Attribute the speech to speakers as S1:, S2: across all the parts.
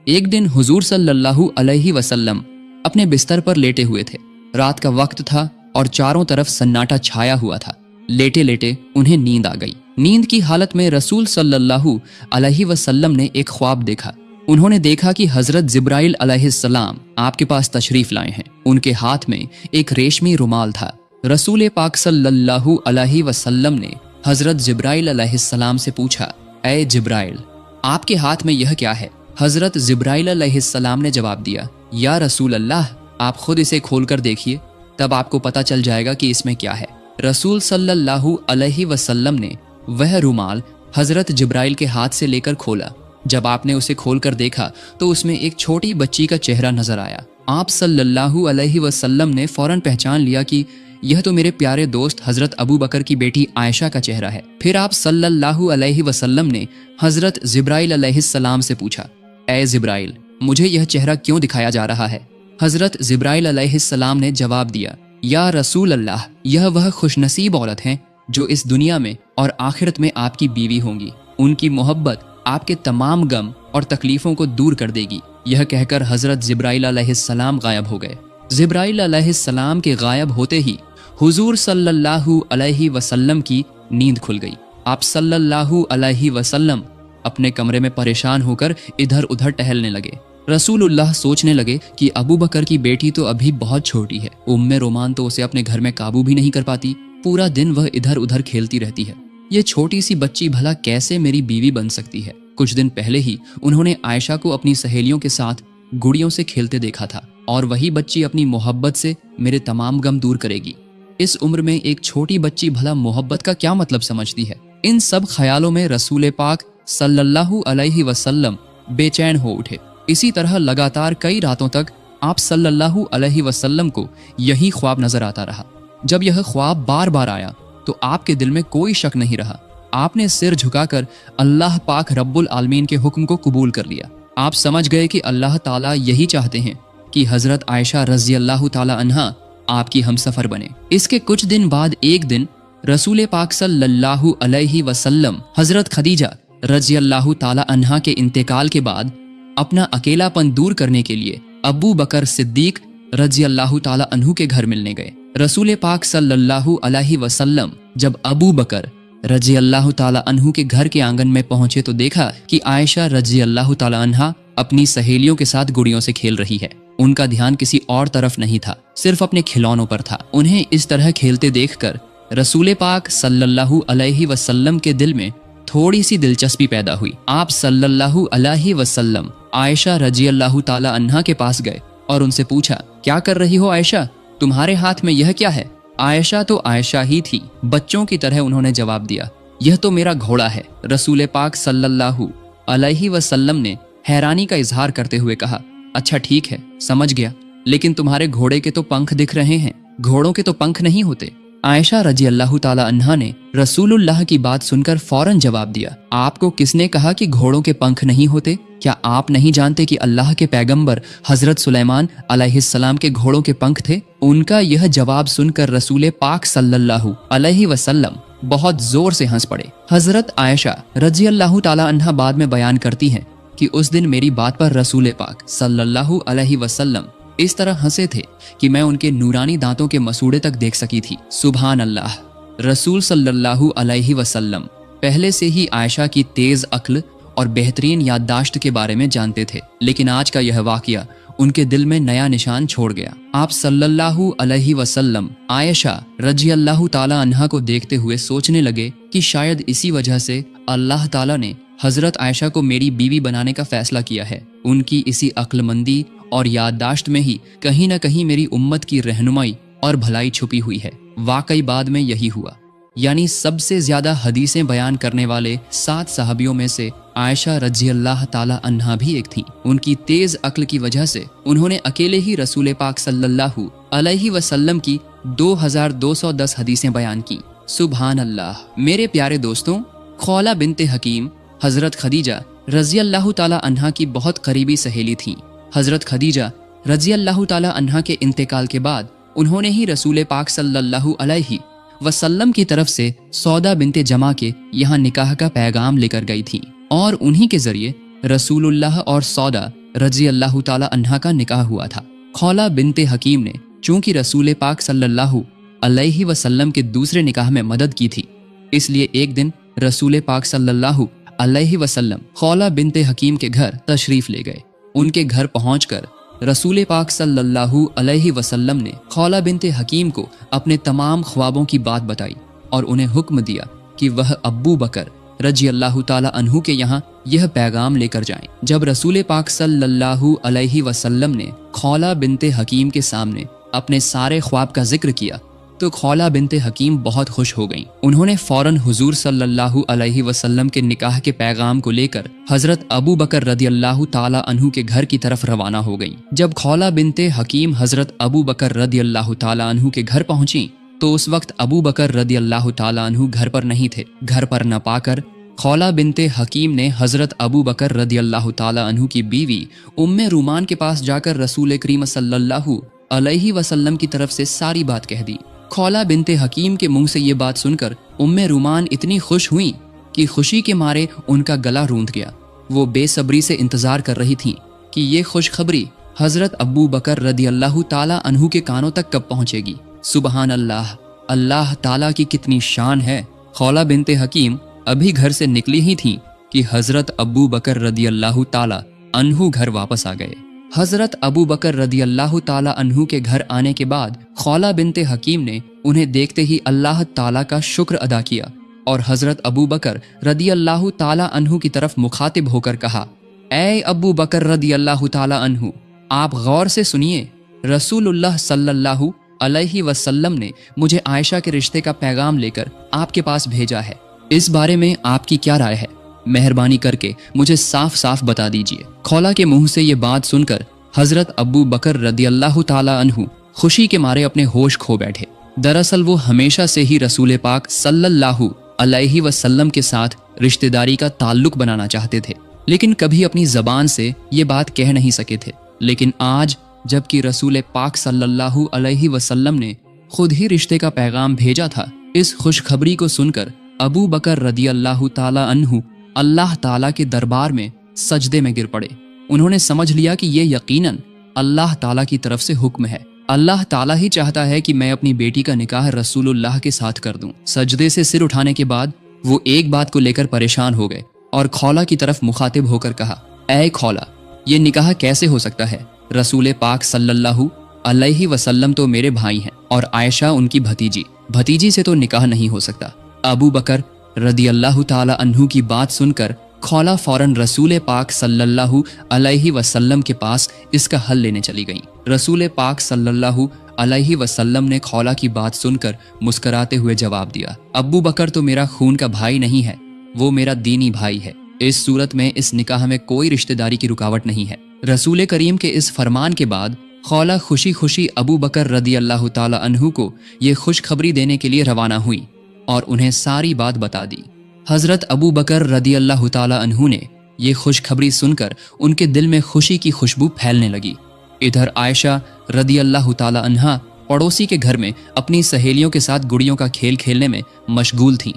S1: एक दिन हुजूर सल्लल्लाहु अलैहि वसल्लम अपने बिस्तर पर लेटे हुए थे। रात का वक्त था और चारों तरफ सन्नाटा छाया हुआ था। लेटे लेटे उन्हें नींद आ गई। नींद की हालत में रसूल सल्लल्लाहु अलैहि वसल्लम ने एक ख्वाब देखा। उन्होंने देखा कि हजरत जिब्राइल अलैहिस्सलाम आपके पास तशरीफ लाए हैं। उनके हाथ में एक रेशमी रुमाल था। रसूल पाक सल्लल्लाहु अलैहि वसल्लम ने हजरत जिब्राइल अलैहिस्सलाम से पूछा, ऐ जिब्राइल, आपके हाथ में यह क्या है? हजरत जिब्राइल अलैहिस्सलाम ने जवाब दिया, या रसूल अल्लाह, आप खुद इसे खोलकर देखिए, तब आपको पता चल जाएगा कि इसमें क्या है। रसूल सल्लल्लाहु अलैहि वसल्लम ने वह रुमाल हजरत जिब्राइल के हाथ से लेकर खोला। जब आपने उसे खोलकर देखा तो उसमें एक छोटी बच्ची का चेहरा नजर आया। आप सल्लल्लाहु अलैहि वसल्लम ने फौरन पहचान लिया कि यह तो मेरे प्यारे दोस्त हजरत अबू बकर की बेटी आयशा का चेहरा है। फिर आप सल्लल्लाहु अलैहि वसल्लम ने हजरत जिब्राइल अलैहिस्सलाम से पूछा, ऐ जिब्राइल, मुझे यह चेहरा क्यों दिखाया जा रहा है? हजरत जिब्राइल अलैहिस्सलाम ने जवाब दिया, या रसूल अल्लाह, यह वह खुशनसीब औरत हैं जो इस दुनिया में और आखिरत में आपकी बीवी होंगी। उनकी मोहब्बत आपके तमाम गम और तकलीफों को दूर कर देगी। यह कहकर हजरत जिब्राइल अलैहिस्सलाम गायब हो गए। जिब्राइल अलैहिस्सलाम के गायब होते ही हुजूर सल्लल्लाहु अलैहि वसल्लम की नींद खुल गई। आप सल्लल्लाहु अलैहि वसल्लम अपने कमरे में परेशान होकर इधर उधर टहलने लगे। रसूलुल्लाह सोचने लगे कि अबू बकर की बेटी तो अभी बहुत छोटी है। उम्मे रोमान तो उसे अपने घर में काबू भी नहीं कर पाती। पूरा दिन वह इधर उधर खेलती रहती है। ये छोटी सी बच्ची भला कैसे मेरी बीवी बन सकती है? कुछ दिन पहले ही उन्होंने आयशा को अपनी सहेलियों के साथ गुड़ियों से खेलते देखा था और वही बच्ची अपनी मोहब्बत से मेरे तमाम गम दूर करेगी। इस उम्र में एक छोटी बच्ची भला मोहब्बत का क्या मतलब समझती है? इन सब ख्यालों में रसूल पाक सल्लल्लाहु अलैहि वसल्लम बेचैन हो उठे। इसी तरह लगातार कई रातों तक आप सल्लल्लाहु अलैहि वसल्लम को यही ख्वाब नजर आता रहा। जब यह ख्वाब बार बार आया तो आपके दिल में कोई शक नहीं रहा। आपने सिर झुकाकर अल्लाह पाक रब्बुल आलमीन के हुक्म को कबूल कर लिया। आप समझ गए कि अल्लाह ताला यही चाहते हैं कि हजरत आयशा रज़ी अल्लाह ताला अन्हा आपकी हमसफर बने। इसके कुछ दिन बाद एक दिन रसूल पाक सल्लल्लाहु अलैहि वसल्लम हजरत खदीजा रज़ी अल्लाह ताला अन्हा के इंतकाल के बाद अपना अकेलापन दूर करने के लिए अबू बकर सिद्दीक रज़ी अल्लाह ताला अन्हु के घर मिलने गए। रसूल पाक सल्लल्लाहु अलैहि वसल्लम जब अबू बकर रज़ी अल्लाह ताला अन्हु के घर के आंगन में पहुंचे तो देखा कि आयशा रज़ी अल्लाह ताला अन्हा अपनी सहेलियों के साथ गुड़ियों से खेल रही है। उनका ध्यान किसी और तरफ नहीं था, सिर्फ अपने खिलौनों पर था। उन्हें इस तरह खेलते देखकर रसूल पाक सल्लल्लाहु अलैहि वसल्लम के दिल में थोड़ी सी दिलचस्पी पैदा हुई। आप सल्लल्लाहु अलैहि वसल्लम आयशा रज़ी अल्लाह ताला अन्हा के पास गए और उनसे पूछा, क्या कर रही हो आयशा? तुम्हारे हाथ में यह क्या है? आयशा तो आयशा ही थी। बच्चों की तरह उन्होंने जवाब दिया, यह तो मेरा घोड़ा है। रसूल पाक सल्लल्लाहु अलैहि वसल्लम ने हैरानी का इजहार करते हुए कहा, अच्छा ठीक है, समझ गया, लेकिन तुम्हारे घोड़े के तो पंख दिख रहे हैं, घोड़ों के तो पंख नहीं होते। आयशा रज़ी अल्लाह ताला अन्हा ने रसूलुल्लाह की बात सुनकर फौरन जवाब दिया, आपको किसने कहा कि घोड़ों के पंख नहीं होते? क्या आप नहीं जानते कि अल्लाह के पैगंबर हजरत सुलेमान अलैहिस्सलाम के घोड़ों के पंख थे? उनका यह जवाब सुनकर रसूल पाक सल्लल्लाहु अलैहि वसल्लम बहुत जोर से हंस पड़े। हजरत आयशा रज़ी अल्लाह ताला अन्हा बाद में बयान करती हैं कि उस दिन मेरी बात पर रसूल पाक सल्लल्लाहु अलैहि वसल्लम इस तरह हंसे थे कि मैं उनके नूरानी दांतों के मसूड़े तक देख सकी थी। सुभान अल्लाह। रसूल सल्लल्लाहु अलैहि वसल्लम पहले से ही आयशा की तेज अक्ल और बेहतरीन याददाश्त के बारे में जानते थे, लेकिन आज का यह वाकया उनके दिल में नया निशान छोड़ गया। आप सल्लल्लाहु अलैहि वसल्लम आयशा रज़ी अल्लाह ताला अन्हा को देखते हुए सोचने लगे कि शायद इसी वजह से अल्लाह ताला ने हजरत आयशा को मेरी बीवी बनाने का फैसला किया है। उनकी इसी अक्लमंदी और याददाश्त में ही कहीं न कहीं मेरी उम्मत की रहनुमाई और भलाई छुपी हुई है। वाकई बाद में यही हुआ, यानी सबसे ज्यादा हदीसें बयान करने वाले 7 सहाबियों में से आयशा रज़ी अल्लाह ताला अन्हा भी एक थी। उनकी तेज अक्ल की वजह से उन्होंने अकेले ही रसूल पाक सल्लल्लाहु अलैहि वसल्लम की 2210 हदीसें बयान की। सुभान अल्लाह। मेरे प्यारे दोस्तों, खौला बिनते हकीम हजरत खदीजा रज़ी अल्लाह ताला अन्हा की बहुत करीबी सहेली थीं। हजरत खदीजा रज़ी अल्लाह ताला अन्हा के इंतकाल के बाद उन्होंने ही रसूल पाक सल्लल्लाहु अलैहि वसल्लम की तरफ से सौदा बिनते जमा के यहाँ निकाह का पैगाम लेकर गई थी और उन्हीं के जरिए रसूलुल्लाह और सौदा रजी अल्लाह ताला अन्हा का निकाह हुआ था। खौला बिनते हकीम ने चूंकि रसूल पाक सल्लल्लाहु अलैहि वसल्लम के दूसरे निकाह में मदद की थी, इसलिए एक दिन रसूल पाक सल्लल्लाहु अलैहि वसल्लम खौला बिनते हकीम के घर तशरीफ ले गए। उनके घर पहुंचकर रसूल पाक सल्लल्लाहु अलैहि वसल्लम ने खौला बिनते हकीम को अपने तमाम ख्वाबों की बात बताई और उन्हें हुक्म दिया कि वह अब्बू बकर रजी अल्लाह ताला अन्हु के यहाँ यह पैगाम लेकर जाएं। जब रसूल पाक सल्लल्लाहु अलैहि वसल्लम ने खौला बिनते हकीम के सामने अपने सारे ख्वाब का जिक्र किया तो खौला बिनते हकीम बहुत खुश हो गईं। उन्होंने फौरन हुजूर सल्लल्लाहु अलैहि वसल्लम के निकाह के पैगाम को लेकर हजरत अबू बकर रदी अल्लाह ताला अन्हु के घर की तरफ रवाना हो गईं। जब खौला बिनते हकीम हजरत अबू बकर रदी अल्लाह ताला अन्हु के घर पहुंची तो उस वक्त अबू बकर रदी अल्लाह ताला अन्हु घर पर नहीं थे। घर पर न पाकर खौला बिनते हकीम ने हजरत अबू बकर रदी अल्लाह ताला अन्हु की बीवी उम्मे रूमान के पास जाकर रसूल करीम सल्लल्लाहु अलैहि वसल्लम की तरफ से सारी बात कह दी। खौला बिनते हकीम के मुंह से ये बात सुनकर उम्मे रूमान इतनी खुश हुई कि खुशी के मारे उनका गला रूंध गया। वो बेसब्री से इंतजार कर रही थीं कि ये खुशखबरी हजरत अबू बकर रदी अल्लाह ताला अन्हु के कानों तक कब पहुंचेगी। सुबहान अल्लाह, अल्लाह ताला की कितनी शान है। खौला बिनते हकीम अभी घर से निकली ही थीं कि हजरत अबू बकर रदी अल्लाह ताला अन्हु घर वापस आ गए। हजरत अबू बकर रदी अल्लाह ताला अन्हु के घर आने के बाद खौला बिनते हकीम ने उन्हें देखते ही अल्लाह ताला का शुक्र अदा किया और हजरत अबू बकर रदी अल्लाह ताला अन्हु की तरफ मुखातिब होकर कहा, ऐ अबू बकर रदी अल्लाह ताला अन्हु, आप गौर से सुनिए, रसूलुल्लाह सल्लल्लाहु अलैहि वसल्लम ने मुझे आयशा के रिश्ते का पैगाम लेकर आपके पास भेजा है। इस बारे में आपकी क्या राय है? मेहरबानी करके मुझे साफ साफ बता दीजिए। खौला के मुंह से ये बात सुनकर हजरत अबू बकर रदी अल्लाह ताला अन्हु खुशी के मारे अपने होश खो बैठे। दरअसल वो हमेशा से ही रसूल पाक सल्लल्लाहु अलैहि वसल्लम के साथ रिश्तेदारी का ताल्लुक बनाना चाहते थे, लेकिन कभी अपनी जबान से ये बात कह नहीं सके थे। लेकिन आज जबकि रसूल पाक सल्लल्लाहु अलैहि वसल्लम ने खुद ही रिश्ते का पैगाम भेजा था, इस खुशखबरी को सुनकर अबू बकर रदी अल्लाह ताला अन्हु अल्लाह ताला के दरबार में सजदे में गिर पड़े। उन्होंने समझ लिया कि ये यकीनन अल्लाह ताला की तरफ से हुक्म है। अल्लाह ताला ही चाहता है कि मैं अपनी बेटी का निकाह रसूलुल्लाह के साथ कर दूं। सजदे से सिर उठाने के बाद वो एक बात को लेकर परेशान हो गए और खौला की तरफ मुखातिब होकर कहा, ऐ खौला, ये निकाह कैसे हो सकता है? रसूल पाक सल्लल्लाहु अलैहि वसल्लम तो मेरे भाई हैं और आयशा उनकी भतीजी से तो निकाह नहीं हो सकता। अबू बकर रदी अल्लाह ताला अन्हु की बात सुनकर खौला फौरन रसूल पाक सल्लल्लाहु अलैहि वसल्लम के पास इसका हल लेने चली गईं। रसूल पाक सल्लल्लाहु अलैहि वसल्लम ने खौला की बात सुनकर मुस्कुराते हुए जवाब दिया, अबू बकर तो मेरा खून का भाई नहीं है, वो मेरा दीनी भाई है। इस सूरत में इस निकाह में कोई रिश्तेदारी की रुकावट नहीं है। रसूल करीम के इस फरमान के बाद खौला खुशी खुशी अबू बकर रदी अल्लाह ताला अन्हु को ये खुशखबरी देने के लिए रवाना हुई और उन्हें सारी बात बता दी। हजरत अबू बकर रदी अल्लाह ताला अन्हु ने ये खुशखबरी सुनकर उनके दिल में खुशी की खुशबू फैलने लगी। इधर आयशा रदी अल्लाह ताला अन्हा पड़ोसी के घर में अपनी सहेलियों के साथ गुड़ियों का खेल खेलने में मशगूल थीं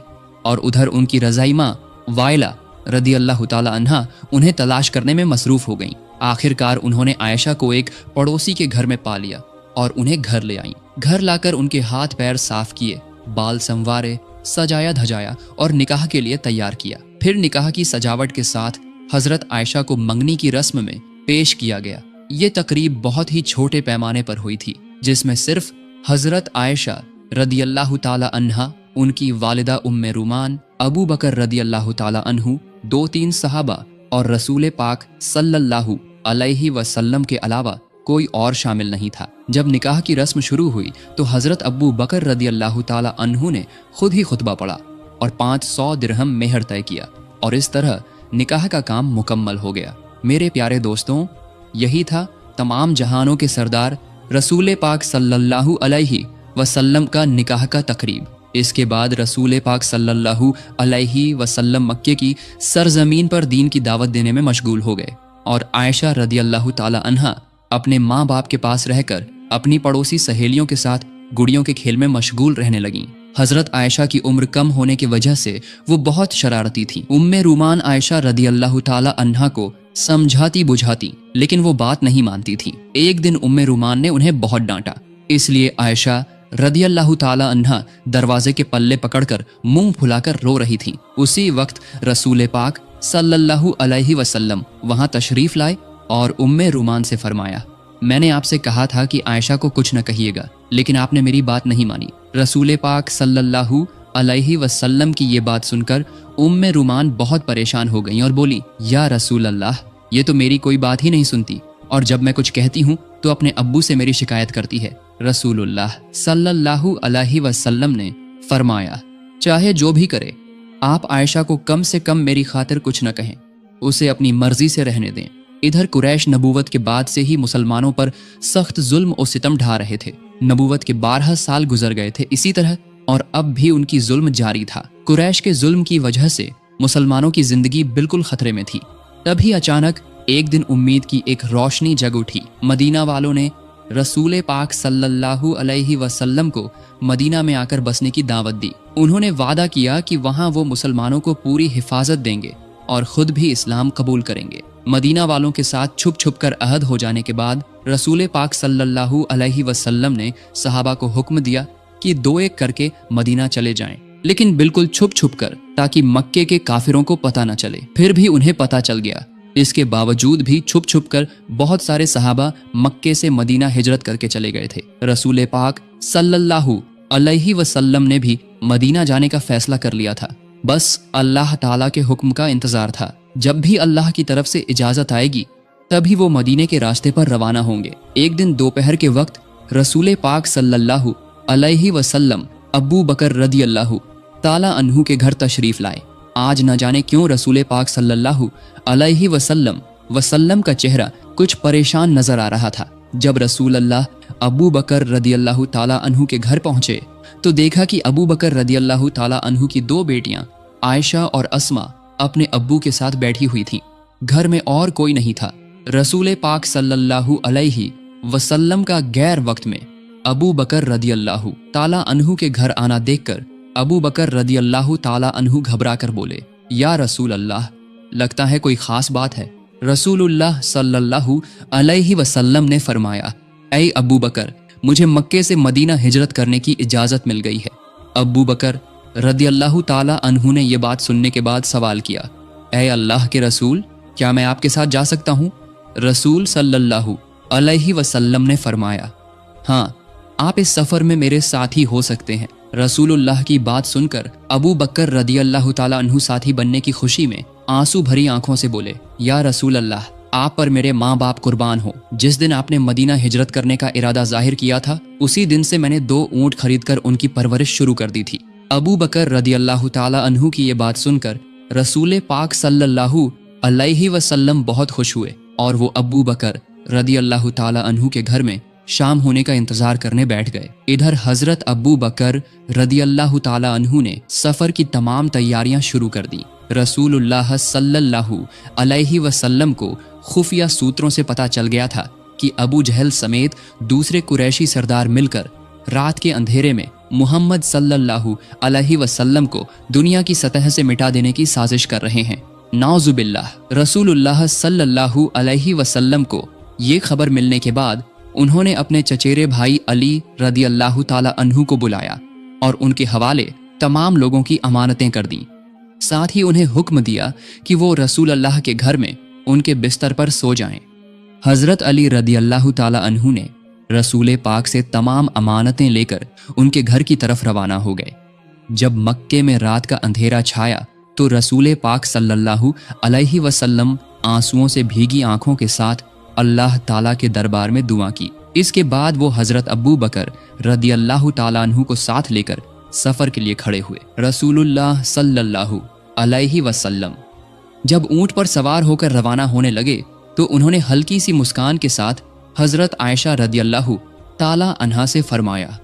S1: और उधर उनकी रज़ाई माँ वाइला रदी अल्लाह ताला अन्हा उन्हें तलाश करने में मसरूफ हो गईं। आखिरकार उन्होंने आयशा को एक पड़ोसी के घर में पा लिया और उन्हें घर ले आईं। घर लाकर उनके हाथ पैर साफ किए, बाल संवारे, सजाया धजाया और निकाह के लिए तैयार किया। फिर निकाह की सजावट के साथ हजरत आयशा को मंगनी की रस्म में पेश किया गया। ये तकरीब बहुत ही छोटे पैमाने पर हुई थी, जिसमें सिर्फ हजरत आयशा रदी अल्लाह ताला अन्हा, उनकी वालिदा उम्मे रूमान, अबू बकर रदी अल्लाह ताला अन्हु, 2-3 सहाबा और रसूल पाक सल्लल्लाहु अलैहि वसल्लम के अलावा कोई और शामिल नहीं था। जब निकाह की रस्म शुरू हुई तो हजरत अबू बकर रदी अल्लाह ताला अन्हु ने खुद ही खुतबा पढ़ा और 500 दिरहम मेहर तय किया और इस तरह निकाह का काम मुकम्मल हो गया। मेरे प्यारे दोस्तों, यही था तमाम जहानों के सरदार रसूल पाक सल्लल्लाहु अलैहि वसल्लम का निकाह का तकरीब। इसके बाद रसूल पाक सल्लल्लाहु अलैहि वसल्लम मक्के की सरजमीन पर दीन की दावत देने में मशगूल हो गए और आयशा रदी अल्लाह ताला अन्हा अपने माँ बाप के पास रहकर अपनी पड़ोसी सहेलियों के साथ गुड़ियों के खेल में मशगूल रहने लगीं। हजरत आयशा की उम्र कम होने की वजह से वो बहुत शरारती थीं। उम्मे रूमान आयशा रदी अल्लाह ताला अन्हा को समझाती बुझाती, लेकिन वो बात नहीं मानती थी। एक दिन उम्मे रुमान ने उन्हें बहुत डांटा, इसलिए आयशा रदियल्लाहु ताला अन्हा दरवाजे के पल्ले पकड़कर मुंह फुलाकर रो रही थी। उसी वक्त रसूल पाक सल्लल्लाहु अलैहि वसल्लम वहां तशरीफ लाए और उम्मे रुमान से फरमाया, मैंने आपसे कहा था कि आयशा को कुछ न कहिएगा, लेकिन आपने मेरी बात नहीं मानी। रसूल पाक सल्लल्लाहु अलैहि वसल्लम की ये बात सुनकर उम्मे रुमान बहुत परेशान हो गईं और बोली, या रसूल अल्लाह, ये तो मेरी कोई बात ही नहीं सुनती, और जब मैं कुछ कहती हूँ तो अपने अब्बू से मेरी शिकायत करती है। रसूलुल्लाह सल्लल्लाहु अलैहि वसल्लम ने फरमाया, चाहे जो भी करे, आप आयशा को कम से कम मेरी खातिर कुछ न कहें, उसे अपनी मर्जी से रहने दें। इधर कुरैश नबूवत के बाद से ही मुसलमानों पर सख्त जुल्म और सितम ढा रहे थे। नबूवत के 12 साल गुजर गए थे इसी तरह, और अब भी उनकी जुल्म जारी था। कुरैश के जुल्म की वजह से मुसलमानों की जिंदगी बिल्कुल खतरे में थी। तभी अचानक एक दिन उम्मीद की एक रोशनी जग उठी। मदीना वालों ने रसूल पाक सल्लल्लाहु अलैहि वसल्लम को मदीना में आकर बसने की दावत दी। उन्होंने वादा किया कि वहां वो मुसलमानों को पूरी हिफाजत देंगे और खुद भी इस्लाम कबूल करेंगे। मदीना वालों के साथ छुप छुप कर अहद हो जाने के बाद रसूल पाक सल्लल्लाहु अलैहि वसल्लम ने सहाबा को हुक्म दिया कि 2-1 करके मदीना चले जाएं, लेकिन बिल्कुल छुप छुप कर, ताकि मक्के के काफिरों को पता न चले। फिर भी उन्हें पता चल गया। इसके बावजूद भी छुप छुप कर बहुत सारे सहाबा मक्के से मदीना हिजरत करके चले गए थे। रसूल पाक सल्लल्लाहु अलैहि वसल्लम ने भी मदीना जाने का फैसला कर लिया था। बस अल्लाह ताला के हुक्म का इंतजार था। जब भी अल्लाह की तरफ से इजाजत आएगी तभी वो मदीने के रास्ते पर रवाना होंगे। एक दिन दोपहर के वक्त रसूल पाक सल्लल्लाहु अलैहि वसल्लम अबू बकर रदियल्लाहु ताला अन्हु के घर तशरीफ लाए। आज न जाने क्यों रसूल पाक सल्लल्लाहु अलैहि वसल्लम का चेहरा कुछ परेशान नजर आ रहा था। जब रसूल अल्लाह अबू बकर रदियल्लाहु ताला अन्हु के घर पहुंचे तो देखा कि अबू बकर रदियल्लाहु ताला अन्हु की 2 बेटियां आयशा और अस्मा अपने अब्बू के साथ बैठी हुई थीं। घर में और कोई नहीं था। रसूल पाक सल्लल्लाहु अलैहि वसल्लम का गैर वक्त में अबू बकर रदियल्लाहु ताला अन्हु के घर आना देखकर अबू बकर रदियल्लाहु ताला अन्हु घबरा कर बोले, या रसूल अल्लाह, लगता है कोई खास बात है। रसूलुल्लाह सल्लल्लाहु अलैहि वसल्लम ने फरमाया, ऐ अबू बकर, मुझे मक्के से मदीना हिजरत करने की इजाजत मिल गई है। अबू बकर रदियल्लाहु ताला अन्हु ने यह बात सुनने के बाद सवाल किया, ऐ अल्लाह के रसूल, क्या मैं आपके साथ जा सकता हूँ? रसूल सल्लल्लाहु अलैहि वसल्लम ने फरमाया, हाँ, आप इस सफर में मेरे साथी हो सकते हैं। रसूलुल्लाह की बात सुनकर अबू बकर रदियल्लाहु ताला अन्हु साथी बनने की खुशी में आंसू भरी आंखों से बोले, या रसूल अल्लाह, आप पर मेरे माँ बाप कुर्बान हो। जिस दिन आपने मदीना हिजरत करने का इरादा जाहिर किया था, उसी दिन से मैंने 2 ऊंट खरीदकर उनकी परवरिश शुरू कर दी थी। अबू बकर रदियल्लाहु ताला अन्हु की ये बात सुनकर रसूल पाक सल्लल्लाहु अलैहि वसल्लम बहुत खुश हुए और वो अबू बकर रदियल्लाहु ताला अन्हु के घर में शाम होने का इंतजार करने बैठ गए। इधर हजरत अबू बकर रदियल्लाहु ताला अन्हु ने सफर की तमाम तैयारियां शुरू कर दी। रसूलुल्लाह सल्लल्लाहु अलैहि वसल्लम को खुफिया सूत्रों से पता चल गया था कि अबू जहल समेत दूसरे कुरैशी सरदार मिलकर रात के अंधेरे में मुहम्मद सल्लल्लाहु अलैहि वसल्लम को दुनिया की सतह से मिटा देने की साजिश कर रहे हैं। नाउजुबिल्लाह। रसूलुल्लाह सल्लल्लाहु अलैहि वसल्लम को ये खबर मिलने के बाद उन्होंने अपने चचेरे भाई अली रदियल्लाहु ताला अन्हु को बुलाया और उनके हवाले तमाम लोगों की अमानतें कर दी। साथ ही उन्हें हुक्म दिया कि वो रसूल अल्लाह के घर में उनके बिस्तर पर सो जाएं। हजरत अली रदियल्लाहु ताला अन्हु ने रसूल पाक से तमाम अमानतें लेकर उनके घर की तरफ रवाना हो गए। जब मक्के में रात का अंधेरा छाया तो रसूल पाक सल्लल्लाहु अलैहि वसल्लम आंसुओं से भीगी आंखों के साथ अल्लाह ताला के दरबार में दुआ की। इसके बाद वो हजरत अबू बकर रदियल्लाहु ताला अन्हु को साथ लेकर सफर के लिए खड़े हुए। रसूलुल्लाह सल्लल्लाहु अलैहि वसल्लम जब ऊंट पर सवार होकर रवाना होने लगे तो उन्होंने हल्की सी मुस्कान के साथ हजरत आयशा रदियल्लाहु ताला अन्हा से फरमाया,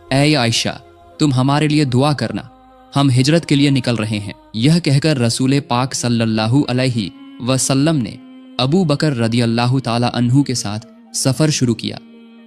S1: ऐ आयशा, तुम हमारे लिए दुआ करना, हम हिजरत के लिए निकल रहे हैं। यह कहकर रसूल पाक सल्लल्लाहु अलैहि वसल्लम ने अबू बकर रदियल्लाहु ताला अन्हु के साथ सफर शुरू किया।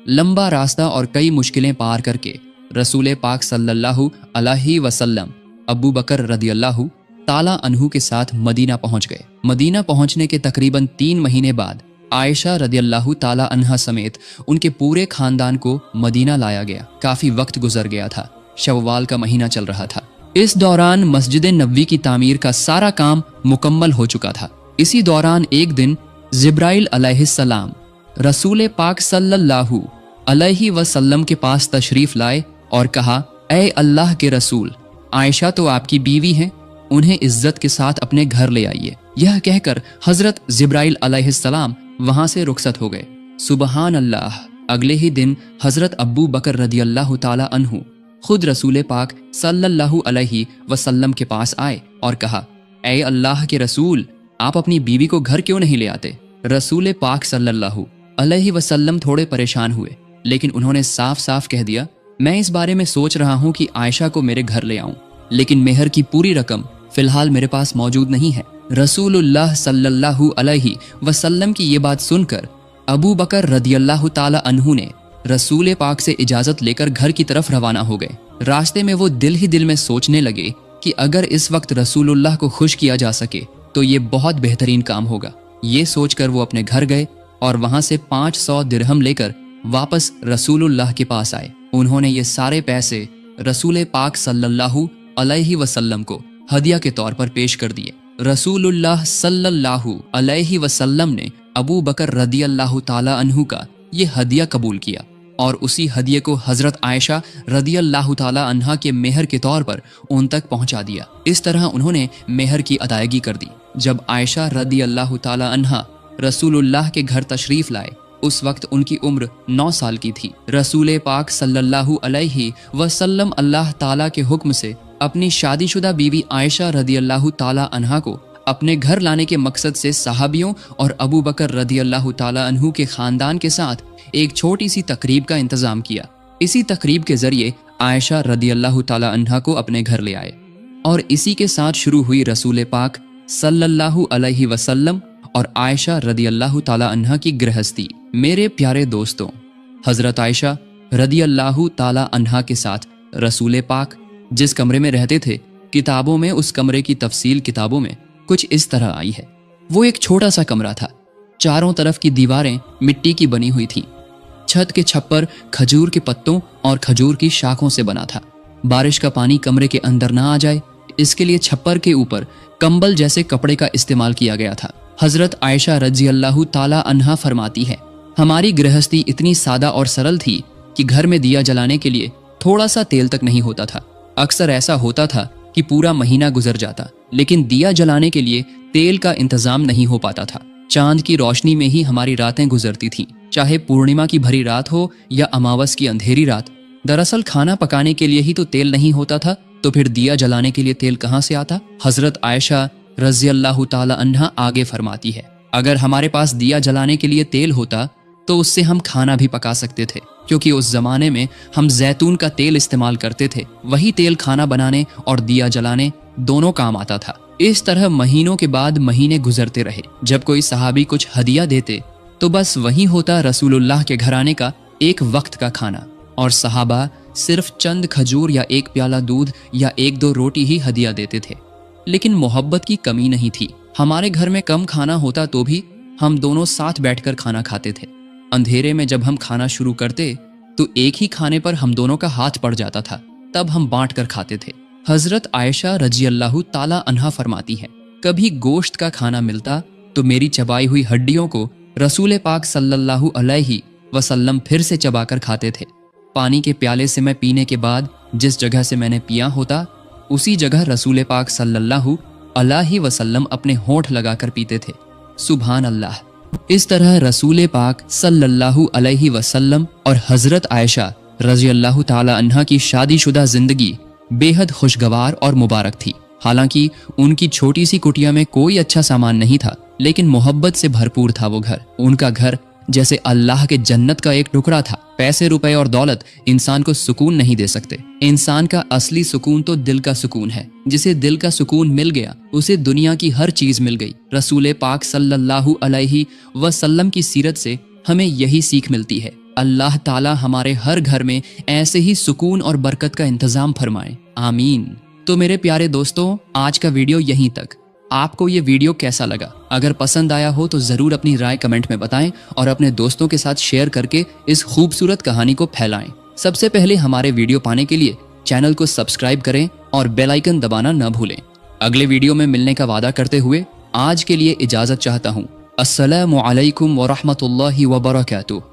S1: लंबा रास्ता और कई मुश्किलें पार करके रसूल पाक सल्लल्लाहु अलैहि वसल्लम अबू बकर रदियल्लाहु ताला अन्हु के साथ मदीना पहुंच गए। मदीना पहुंचने के तकरीबन 3 महीने बाद आयशा रदियल्लाहु ताला अन्हा समेत उनके पूरे खानदान को मदीना लाया गया। काफी वक्त गुजर गया था, शव्वाल का महीना चल रहा था। इस दौरान मस्जिद नबवी की तामीर का सारा काम मुकम्मल हो चुका था। इसी दौरान एक दिन जिब्राइल अलैहिस्सलाम रसूल पाक सल्लल्लाहु अलैहि वसल्लम के पास तशरीफ लाए और कहा, ऐ अल्लाह के रसूल, आयशा तो आपकी बीवी हैं, उन्हें इज्जत के साथ अपने घर ले आइए। यह कहकर हजरत जिब्राइल अलैहिस्सलाम वहां से रुखसत हो गए। सुबहान अल्लाह। अगले ही दिन हजरत अब्बू बकर रदियल्लाहु ताला अन्हु खुद रसूल पाक सल्लल्लाहु अलैहि वसल्लम के पास आए और कहा, ऐ अल्लाह के रसूल, आप अपनी बीवी को घर क्यों नहीं ले आते? रसूल पाक सल्लल्लाहु अलैहि वसल्लम थोड़े परेशान हुए, लेकिन उन्होंने साफ साफ कह दिया, मैं इस बारे में सोच रहा हूँ कि आयशा को मेरे घर ले आऊं, लेकिन मेहर की पूरी रकम फिलहाल मेरे पास मौजूद नहीं है। रसूलुल्लाह सल्लल्लाहु अलैहि वसल्लम की ये बात सुनकर अबू बकर रदियल्लाहु ताला अन्हु ने रसूल पाक से इजाजत लेकर घर की तरफ रवाना हो गए। रास्ते में वो दिल ही दिल में सोचने लगे कि अगर इस वक्त रसूलुल्लाह को खुश किया जा सके तो ये बहुत बेहतरीन काम होगा। ये सोचकर वो अपने घर गए और वहां से 500 दिरहम लेकर वापस रसूलुल्लाह के पास आए। उन्होंने ये सारे पैसे रसूल पाक सल्लल्लाहु अलैहि वसल्लम को हदिया के तौर पर पेश कर दिए। रसूलुल्लाह सल्लल्लाहु अलैहि वसल्लम ने अबू बकर रदियल्लाहु ताला अन्हु का ये हदिया कबूल किया और उसी हदिये को हजरत आयशा रदियल्लाहु ताला अन्हा के मेहर के तौर पर उन तक पहुंचा दिया। इस तरह उन्होंने मेहर की अदायगी कर दी। जब आयशा रदियल्लाहु ताला अन्हा रसूलुल्लाह के घर तशरीफ लाए, उस वक्त उनकी उम्र 9 साल की थी। रसूल पाक सल्लल्लाहु अलैहि वसल्लम अल्लाह ताला के हुक्म से अपनी शादीशुदा बीवी आयशा रदियल्लाहु ताला अन्हा को अपने घर लाने के मकसद से सहाबियों और अबू बकर रदियल्लाहु ताला अन्हु के खानदान के साथ एक छोटी सी तकरीब का इंतजाम किया। इसी तकरीब के जरिए आयशा रदियल्लाहु ताला अन्हा को अपने घर ले आए और इसी के साथ शुरू हुई रसूल पाक सल्लल्लाहु अलैहि वसल्लम और आयशा रदियल्लाहु ताला अन्हा की गृहस्थी। मेरे प्यारे दोस्तों, हजरत आयशा रदियल्लाहु ताला अन्हा के साथ रसूल पाक जिस कमरे में रहते थे, किताबों में उस कमरे की तफसील किताबों में कुछ इस तरह आई है। वो एक छोटा सा कमरा था। चारों तरफ की दीवारें मिट्टी की बनी हुई थीं। छत के छप्पर खजूर के पत्तों और खजूर की शाखों से बना था। बारिश का पानी कमरे के अंदर ना आ जाए, इसके लिए छप्पर के ऊपर कंबल जैसे कपड़े का इस्तेमाल किया गया था। हजरत आयशा रज़ियल्लाहु ताला अन्हा फरमाती है, हमारी गृहस्थी इतनी सादा और सरल थी कि घर में दिया जलाने के लिए थोड़ा सा तेल तक नहीं होता था। अक्सर ऐसा होता था कि पूरा महीना गुजर जाता, लेकिन दिया जलाने के लिए तेल का इंतजाम नहीं हो पाता था। चांद की रोशनी में ही हमारी रातें गुजरती थीं, चाहे पूर्णिमा की भरी रात हो या अमावस की अंधेरी रात। दरअसल खाना पकाने के लिए ही तो तेल नहीं होता था, तो फिर दिया जलाने के लिए तेल कहाँ से आता? हजरत आयशा रज़ियल्लाहु ताला अन्हा आगे फरमाती है, अगर हमारे पास दिया जलाने के लिए तेल होता तो उससे हम खाना भी पका सकते थे, क्योंकि उस जमाने में हम जैतून का तेल इस्तेमाल करते थे। वही तेल खाना बनाने और दिया जलाने दोनों काम आता था। इस तरह महीनों के बाद महीने गुजरते रहे। जब कोई सहाबी कुछ हदिया देते तो बस वही होता रसूलुल्लाह के घराने का एक वक्त का खाना, और सहाबा सिर्फ चंद खजूर या एक प्याला दूध या 1-2 रोटी ही हदिया देते थे। लेकिन मोहब्बत की कमी नहीं थी। हमारे घर में कम खाना होता तो भी हम दोनों साथ बैठकर खाना खाते थे। अंधेरे में जब हम खाना शुरू करते तो एक ही खाने पर हम दोनों का हाथ पड़ जाता था, तब हम बांट कर खाते थे। हजरत आयशा रज़ियल्लाहु ताला अन्हा फरमाती है, कभी गोश्त का खाना मिलता तो मेरी चबाई हुई हड्डियों को रसूल पाक सल्लल्लाहु अलैहि वसल्लम फिर से चबाकर खाते थे। पानी के प्याले से मैं पीने के बाद जिस जगह से मैंने पिया होता, उसी जगह रसूल पाक सल्लल्लाहु अलैहि वसल्लम अपने होंठ लगाकर पीते थे। सुभान अल्लाह। इस तरह रसूल पाक सल्लल्लाहु अलैहि वसल्लम और हजरत आयशा रज़ियल्लाहु ताला अन्हा की शादीशुदा जिंदगी बेहद खुशगवार और मुबारक थी। हालांकि उनकी छोटी सी कुटिया में कोई अच्छा सामान नहीं था, लेकिन मोहब्बत से भरपूर था वो घर। उनका घर जैसे अल्लाह के जन्नत का एक टुकड़ा था। पैसे रुपए और दौलत इंसान को सुकून नहीं दे सकते। इंसान का असली सुकून तो दिल का सुकून है। जिसे दिल का सुकून मिल गया उसे दुनिया की हर चीज मिल गई। रसूल पाक सल्लल्लाहु अलैहि वसल्लम की सीरत से हमें यही सीख मिलती है। अल्लाह ताला हमारे हर घर में ऐसे ही सुकून और बरकत का इंतजाम फरमाए, आमीन। तो तो मेरे प्यारे दोस्तों, आज का वीडियो यहीं तक। आपको ये वीडियो कैसा लगा? अगर पसंद आया हो तो ज़रूर अपनी राय कमेंट में बताएं और अपने दोस्तों के साथ शेयर करके इस खूबसूरत कहानी को फैलाएं। सबसे पहले हमारे वीडियो पाने के लिए चैनल को सब्सक्राइब करें और बेल आइकन दबाना न भूलें। अगले वीडियो में मिलने का वादा करते हुए आज के लिए इजाज़त चाहता हूँ। अस्सलामु अलैकुम व रहमतुल्लाहि व बरकातुहू।